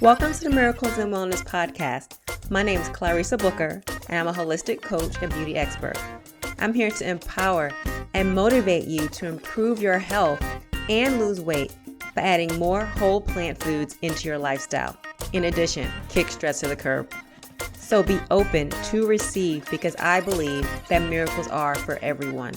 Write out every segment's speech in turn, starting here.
Welcome to the Miracles and Wellness Podcast. My name is Clarissa Booker, and I'm a holistic coach and beauty expert. I'm here to empower and motivate you to improve your health and lose weight by adding more whole plant foods into your lifestyle. In addition, kick stress to the curb. So be open to receive because I believe that miracles are for everyone.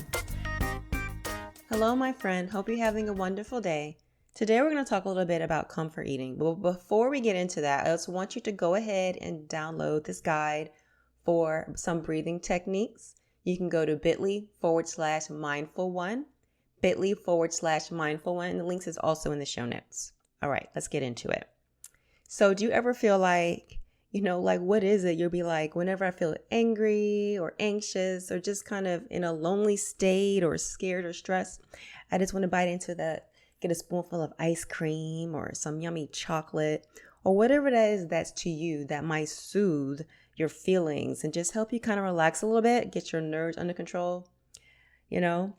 Hello, my friend. Hope you're having a wonderful day. Today we're going to talk a little bit about comfort eating. But before we get into that, I just want you to go ahead and download this guide for some breathing techniques. You can go to bit.ly/mindful1, bit.ly/mindful1, and the links is also in the show notes. All right, let's get into it. So do you ever feel like, what is it? You'll be like, whenever I feel angry or anxious or just kind of in a lonely state or scared or stressed, I just want to bite into that. Get a spoonful of ice cream or some yummy chocolate or whatever that is that's to you that might soothe your feelings and just help you kind of relax a little bit, get your nerves under control. A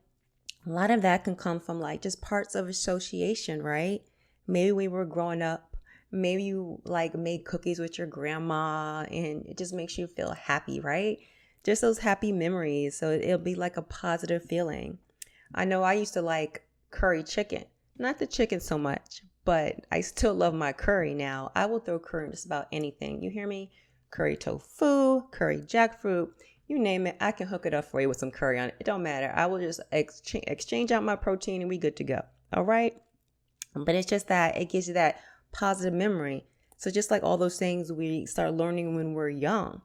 lot of that can come from like just parts of association, right? Maybe when we were growing up, maybe you made cookies with your grandma and it just makes you feel happy, right? Just those happy memories. So it'll be like a positive feeling. I know I used to like curry chicken. Not the chicken so much, but I still love my curry now. I will throw curry in just about anything. You hear me? Curry tofu, curry jackfruit, you name it. I can hook it up for you with some curry on it. It don't matter. I will just exchange out my protein and we good to go. All right? But it's just that it gives you that positive memory. So just like all those things we start learning when we're young,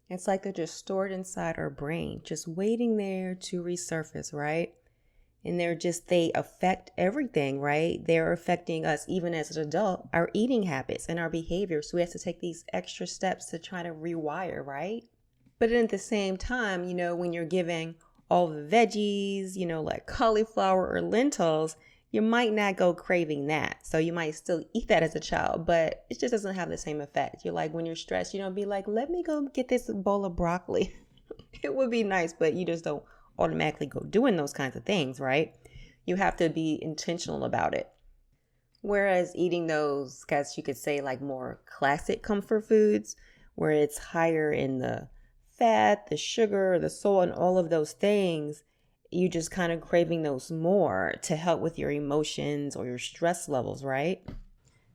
it's like they're just stored inside our brain, just waiting there to resurface, right? And they affect everything, right? They're affecting us even as an adult, our eating habits and our behavior. So we have to take these extra steps to try to rewire, right? But at the same time, when you're giving all the veggies, like cauliflower or lentils, you might not go craving that. So you might still eat that as a child, but it just doesn't have the same effect. You're like, when you're stressed, you don't be like, let me go get this bowl of broccoli. It would be nice, but you just don't automatically go doing those kinds of things, right? You have to be intentional about it. Whereas eating those, guys, you could say like more classic comfort foods, where it's higher in the fat, the sugar, the salt, and all of those things, you just kind of craving those more to help with your emotions or your stress levels, right?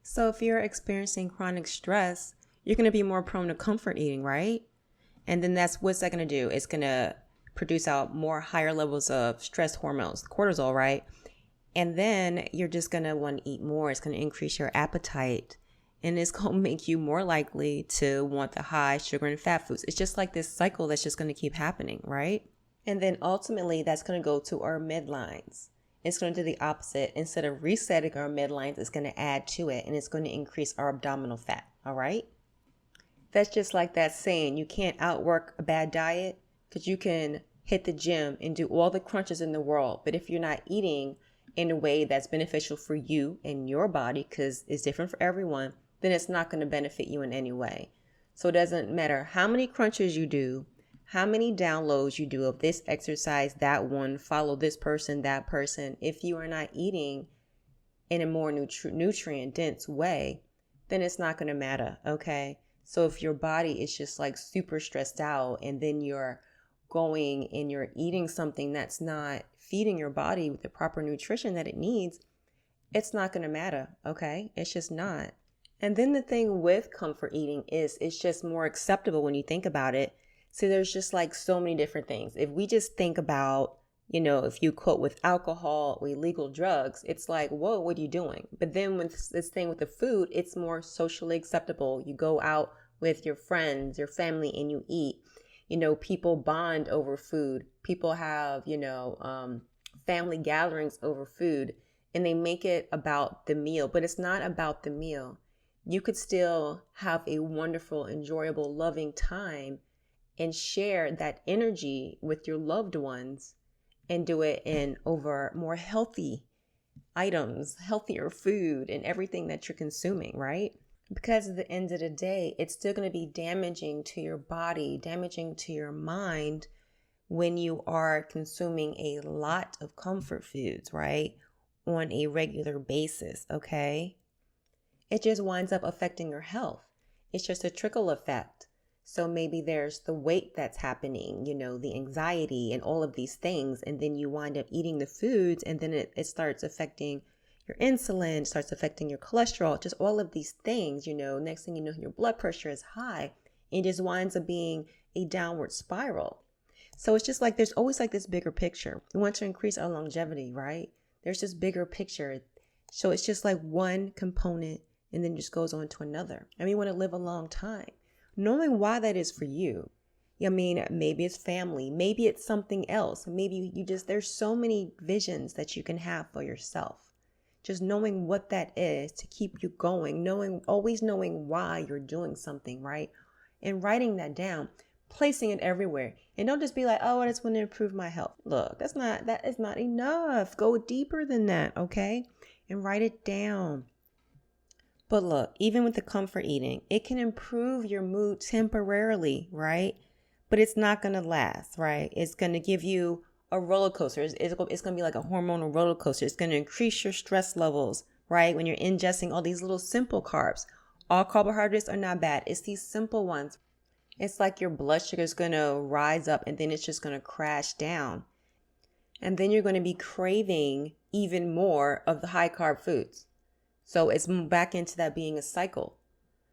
So if you're experiencing chronic stress, you're going to be more prone to comfort eating, right? And then what's that going to do? It's going to produce out more higher levels of stress hormones, cortisol, right? And then you're just going to want to eat more. It's going to increase your appetite and it's going to make you more likely to want the high sugar and fat foods. It's just like this cycle that's just going to keep happening, right? And then ultimately that's going to go to our midlines. It's going to do the opposite. Instead of resetting our midlines, it's going to add to it and it's going to increase our abdominal fat, all right? That's just like that saying, you can't outwork a bad diet. Because you can hit the gym and do all the crunches in the world. But if you're not eating in a way that's beneficial for you and your body, because it's different for everyone, then it's not going to benefit you in any way. So it doesn't matter how many crunches you do, how many downloads you do of this exercise, that one, follow this person, that person. If you are not eating in a more nutrient dense way, then it's not going to matter. Okay. So if your body is just like super stressed out and then you're going and you're eating something that's not feeding your body with the proper nutrition that it needs, it's not going to matter, okay? It's just not. And then the thing with comfort eating is it's just more acceptable when you think about it. So there's just like so many different things. If we just think about, if you quote with alcohol or illegal drugs, it's like, whoa, what are you doing? But then with this thing with the food, it's more socially acceptable. You go out with your friends, your family, and you eat. People bond over food. People have, family gatherings over food and they make it about the meal, but it's not about the meal. You could still have a wonderful, enjoyable, loving time and share that energy with your loved ones and do it in over more healthy items, healthier food and everything that you're consuming, right? Because at the end of the day, it's still going to be damaging to your body, damaging to your mind when you are consuming a lot of comfort foods, right? On a regular basis, okay? it just winds up affecting your health. It's just a trickle effect. So maybe there's the weight that's happening, the anxiety and all of these things. And then you wind up eating the foods, and then it starts affecting your insulin, starts affecting your cholesterol, just all of these things, next thing you know, your blood pressure is high. It just winds up being a downward spiral. So it's just like there's always like this bigger picture. We want to increase our longevity, right? There's this bigger picture. So it's just like one component and then just goes on to another. And we want to live a long time. Knowing why that is for you. I mean, maybe it's family. Maybe it's something else. Maybe there's so many visions that you can have for yourself. Just knowing what that is to keep you going. Always knowing why you're doing something, right? And writing that down. Placing it everywhere. And don't just be like, oh, I just want to improve my health. Look, that is not enough. Go deeper than that, okay? And write it down. But look, even with the comfort eating, it can improve your mood temporarily, right? But it's not going to last, right? It's going to give you a roller coaster. It's going to be like a hormonal roller coaster. It's going to increase your stress levels, right? When you're ingesting all these little simple carbs. All carbohydrates are not bad. It's these simple ones. It's like your blood sugar is going to rise up and then it's just going to crash down. And then you're going to be craving even more of the high carb foods. So it's back into that being a cycle.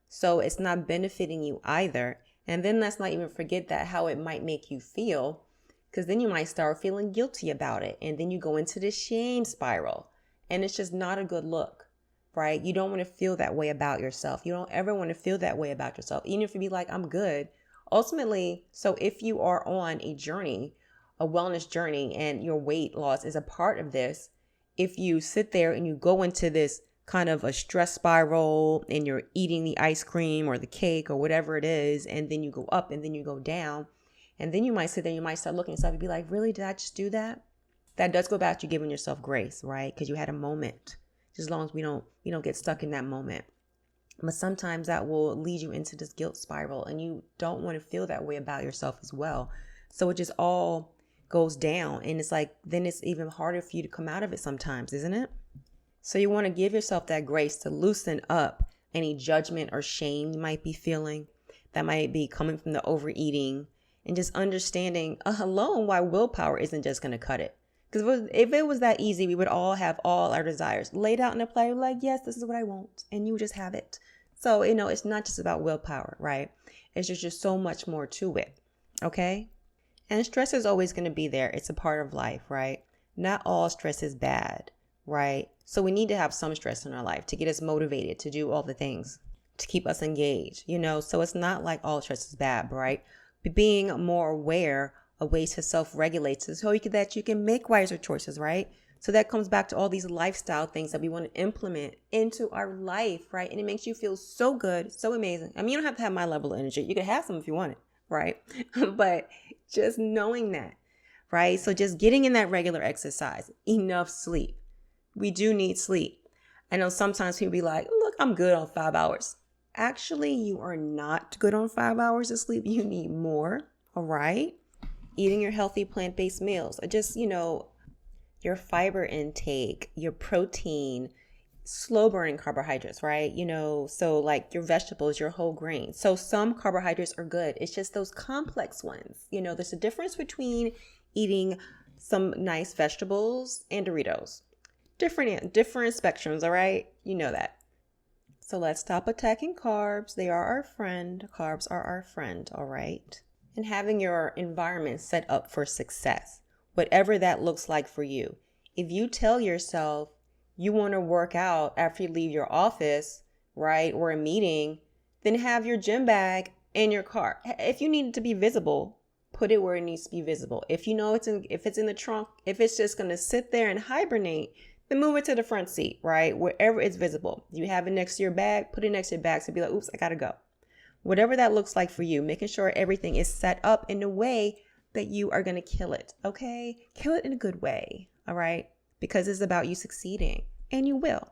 So it's not benefiting you either. And then let's not even forget that how it might make you feel, because then you might start feeling guilty about it. And then you go into this shame spiral and it's just not a good look, right? You don't want to feel that way about yourself. You don't ever want to feel that way about yourself. Even if you be like, I'm good. Ultimately, so if you are on a journey, a wellness journey, and your weight loss is a part of this, if you sit there and you go into this kind of a stress spiral and you're eating the ice cream or the cake or whatever it is, and then you go up and then you go down, and then you might sit there, you might start looking at yourself and be like, really, did I just do that? That does go back to giving yourself grace, right? Because you had a moment. Just as long as we don't get stuck in that moment. But sometimes that will lead you into this guilt spiral, and you don't want to feel that way about yourself as well. So it just all goes down, and it's like, then it's even harder for you to come out of it sometimes, isn't it? So you want to give yourself that grace to loosen up any judgment or shame you might be feeling that might be coming from the overeating, and just understanding alone why willpower isn't just going to cut it. Because if it was that easy, we would all have all our desires laid out in a plate, like, yes, this is what I want. And you just have it. So, it's not just about willpower, right? It's just so much more to it. Okay. And stress is always going to be there. It's a part of life, right? Not all stress is bad, right? So we need to have some stress in our life to get us motivated to do all the things, to keep us engaged, So it's not like all stress is bad, right? But being more aware of ways to self-regulate so that you can make wiser choices, right? So that comes back to all these lifestyle things that we want to implement into our life, right? And it makes you feel so good, so amazing. I mean, you don't have to have my level of energy. You can have some if you want it, right? But just knowing that, right? So just getting in that regular exercise, enough sleep. We do need sleep. I know sometimes people be like, look, I'm good on 5 hours. Actually, you are not good on 5 hours of sleep. You need more, all right? Eating your healthy plant-based meals, or just, your fiber intake, your protein, slow burning carbohydrates, right? So like your vegetables, your whole grains. So some carbohydrates are good. It's just those complex ones. There's a difference between eating some nice vegetables and Doritos. Different spectrums, all right? You know that. So let's stop attacking carbs. They are our friend. Carbs are our friend, all right? And having your environment set up for success, whatever that looks like for you. If you tell yourself you want to work out after you leave your office, right, or a meeting, then have your gym bag in your car. If you need it to be visible, put it where it needs to be visible. If if it's in the trunk, if it's just going to sit there and hibernate, then move it to the front seat, right? Wherever it's visible. You have it next to your bag, put it next to your bag. So be like, oops, I got to go. Whatever that looks like for you, making sure everything is set up in a way that you are going to kill it, okay? Kill it in a good way, all right? Because it's about you succeeding, and you will.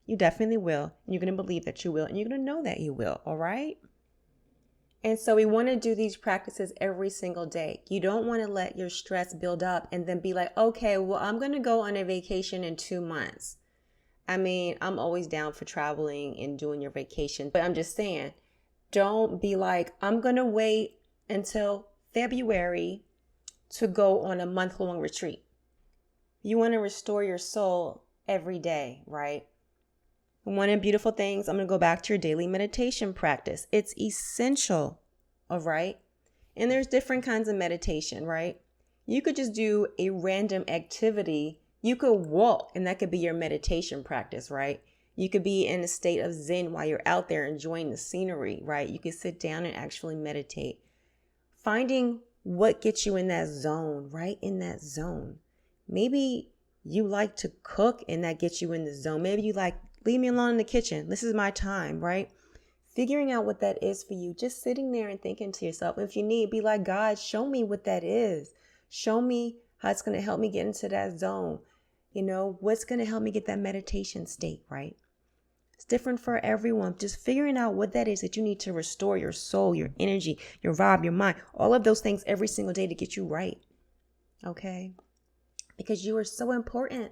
You definitely will, and you're going to believe that you will, and you're going to know that you will, all right? And so we want to do these practices every single day. You don't want to let your stress build up and then be like, okay, well, I'm going to go on a vacation in 2 months. I mean, I'm always down for traveling and doing your vacation, but I'm just saying, don't be like, I'm going to wait until February to go on a month-long retreat. You want to restore your soul every day, right? One of the beautiful things, I'm going to go back to your daily meditation practice. It's essential, all right? And there's different kinds of meditation, right? You could just do a random activity. You could walk, and that could be your meditation practice, right? You could be in a state of Zen while you're out there enjoying the scenery, right? You could sit down and actually meditate. Finding what gets you in that zone, right? In that zone. Maybe you like to cook and that gets you in the zone. Maybe you like, leave me alone in the kitchen. This is my time, right? Figuring out what that is for you, just sitting there and thinking to yourself. If you need, be like, God, show me what that is. Show me how it's going to help me get into that zone. You know, what's going to help me get that meditation state, right? It's different for everyone. Just figuring out what that is that you need to restore your soul, your energy, your vibe, your mind, all of those things every single day to get you right. Okay? Because you are so important.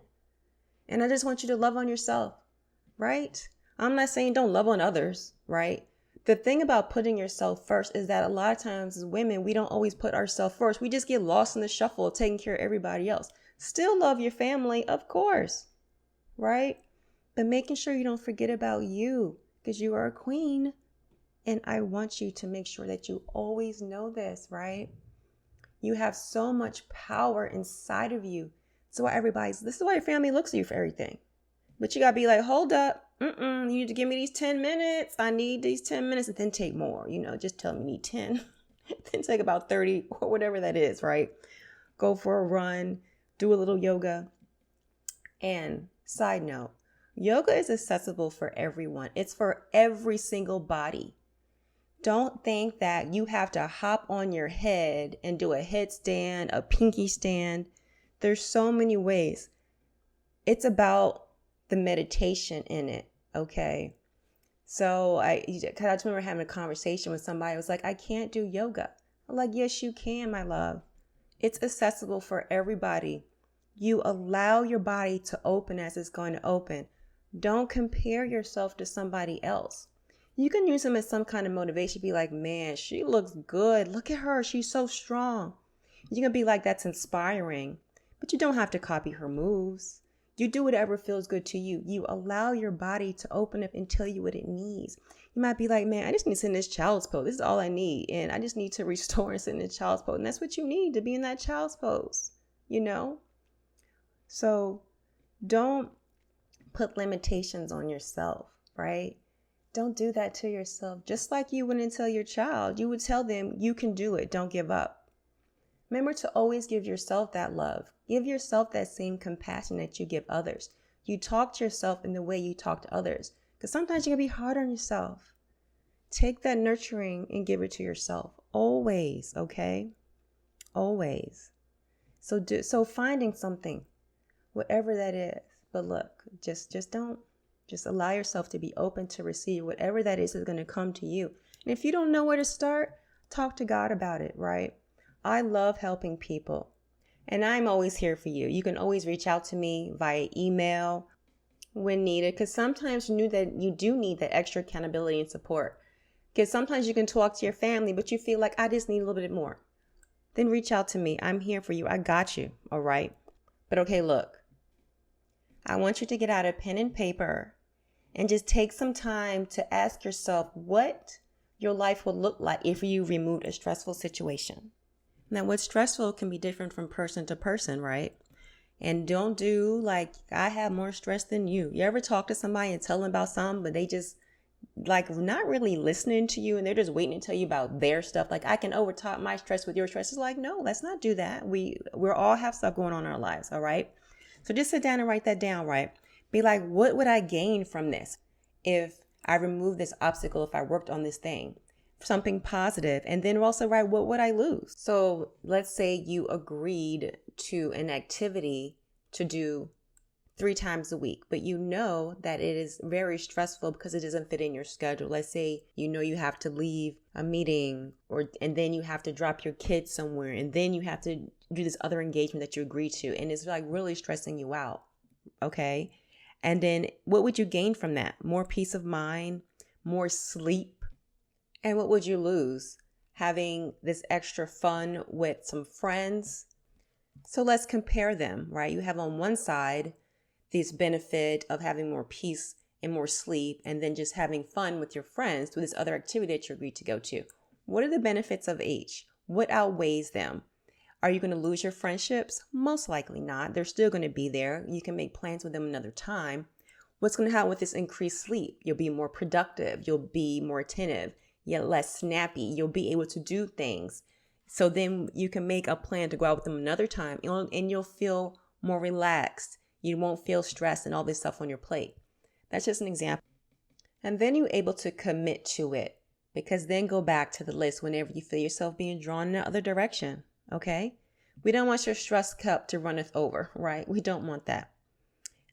And I just want you to love on yourself, right? I'm not saying don't love on others, right? The thing about putting yourself first is that a lot of times as women, we don't always put ourselves first. We just get lost in the shuffle of taking care of everybody else. Still love your family, of course, right? But making sure you don't forget about you because you are a queen. And I want you to make sure that you always know this, right? You have so much power inside of you. So this is why your family looks at you for everything. But you got to be like, hold up. You need to give me these 10 minutes. I need these 10 minutes and then take more. You know, just tell me you need 10. Then take about 30 or whatever that is, right? Go for a run. Do a little yoga. And side note, yoga is accessible for everyone. It's for every single body. Don't think that you have to hop on your head and do a headstand, a pinky stand. There's so many ways. It's about the meditation in it, okay? So I just remember having a conversation with somebody who was like, I can't do yoga. I'm like, yes, you can, my love. It's accessible for everybody. You allow your body to open as it's going to open. Don't compare yourself to somebody else. You can use them as some kind of motivation. Be like, man, she looks good. Look at her. She's so strong. You can be like, that's inspiring. But you don't have to copy her moves. You do whatever feels good to you. You allow your body to open up and tell you what it needs. You might be like, man, I just need to sit in this child's pose. This is all I need. And I just need to restore and sit in this child's pose. And that's what you need to be in that child's pose, you know? So don't put limitations on yourself, right? Don't do that to yourself. Just like you wouldn't tell your child, you would tell them you can do it. Don't give up. Remember to always give yourself that love. Give yourself that same compassion that you give others. You talk to yourself in the way you talk to others. Because sometimes you can be hard on yourself. Take that nurturing and give it to yourself. Always, okay? Always. So finding something, whatever that is. But look, just allow yourself to be open to receive whatever that is going to come to you. And if you don't know where to start, talk to God about it, right? I love helping people. And I'm always here for you. You can always reach out to me via email when needed. Because sometimes you do need that extra accountability and support. Because sometimes you can talk to your family, but you feel like I just need a little bit more. Then reach out to me. I'm here for you. I got you. All right. But okay, look. I want you to get out a pen and paper and just take some time to ask yourself what your life would look like if you removed a stressful situation. Now, what's stressful can be different from person to person, right? And don't do like, I have more stress than you. You ever talk to somebody and tell them about something, but they just like not really listening to you and they're just waiting to tell you about their stuff. Like, I can overtop my stress with your stress. It's like, no, let's not do that. We're all have stuff going on in our lives, all right? So just sit down and write that down, right? Be like, what would I gain from this if I removed this obstacle, if I worked on this thing? Something positive. And then also write, what would I lose? So let's say you agreed to an activity to do 3 times a week, but you know that it is very stressful because it doesn't fit in your schedule. Let's say you know you have to leave a meeting and then you have to drop your kids somewhere and then you have to do this other engagement that you agreed to and it's like really stressing you out. Okay. And then what would you gain from that? More peace of mind, more sleep. And what would you lose? Having this extra fun with some friends. So let's compare them, right? You have on one side this benefit of having more peace and more sleep, and then just having fun with your friends through this other activity that you agreed to go to. What are the benefits of each? What outweighs them? Are you going to lose your friendships? Most likely not. They're still going to be there. You can make plans with them another time. What's going to happen with this increased sleep? You'll be more productive. You'll be more attentive. You're less snappy. You'll be able to do things. So then you can make a plan to go out with them another time, and you'll feel more relaxed. You won't feel stressed and all this stuff on your plate. That's just an example. And then you're able to commit to it, because then go back to the list whenever you feel yourself being drawn in the other direction. Okay? We don't want your stress cup to runneth over, right? We don't want that.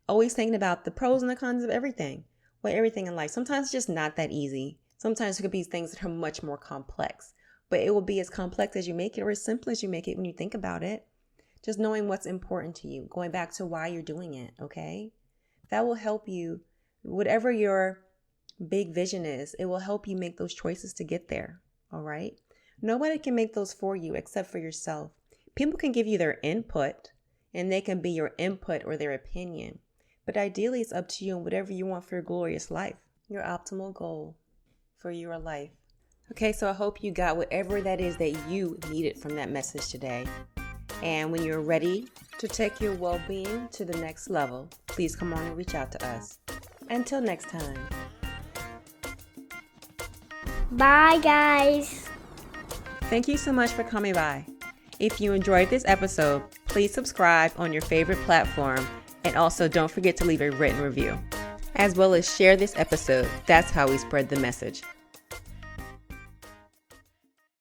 Always thinking about the pros and the cons of everything. Well, everything in life. Sometimes it's just not that easy. Sometimes it could be things that are much more complex. But it will be as complex as you make it, or as simple as you make it when you think about it. Just knowing what's important to you. Going back to why you're doing it, okay? That will help you. Whatever your big vision is, it will help you make those choices to get there, all right? Nobody can make those for you except for yourself. People can give you their input, and they can be your input or their opinion. But ideally, it's up to you and whatever you want for your glorious life, your optimal goal for your life. Okay, so I hope you got whatever that is that you needed from that message today. And when you're ready to take your well-being to the next level, please come on and reach out to us. Until next time. Bye, guys. Thank you so much for coming by. If you enjoyed this episode, please subscribe on your favorite platform, and also don't forget to leave a written review, as well as share this episode. That's how we spread the message.